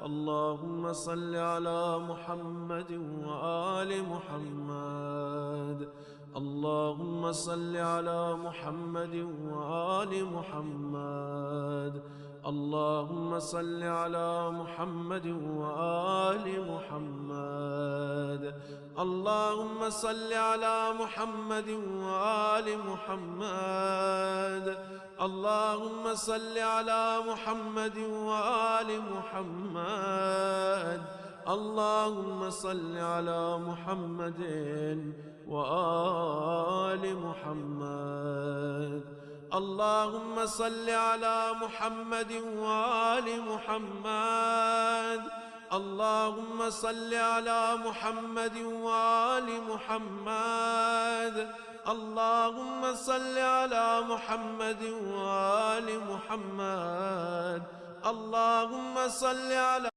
اللهم صل على محمد وآل محمد. اللهم صل على محمد وآل محمد. اللهم صل على محمد وآل محمد. اللهم صل على محمد وآل محمد. اللهم صل على محمد وآل محمد. اللهم صل على محمد وآل محمد. اللهم صل على محمد وآل محمد. اللهم صل على محمد وآل محمد. اللهم صل على محمد وآل محمد. اللهم صل على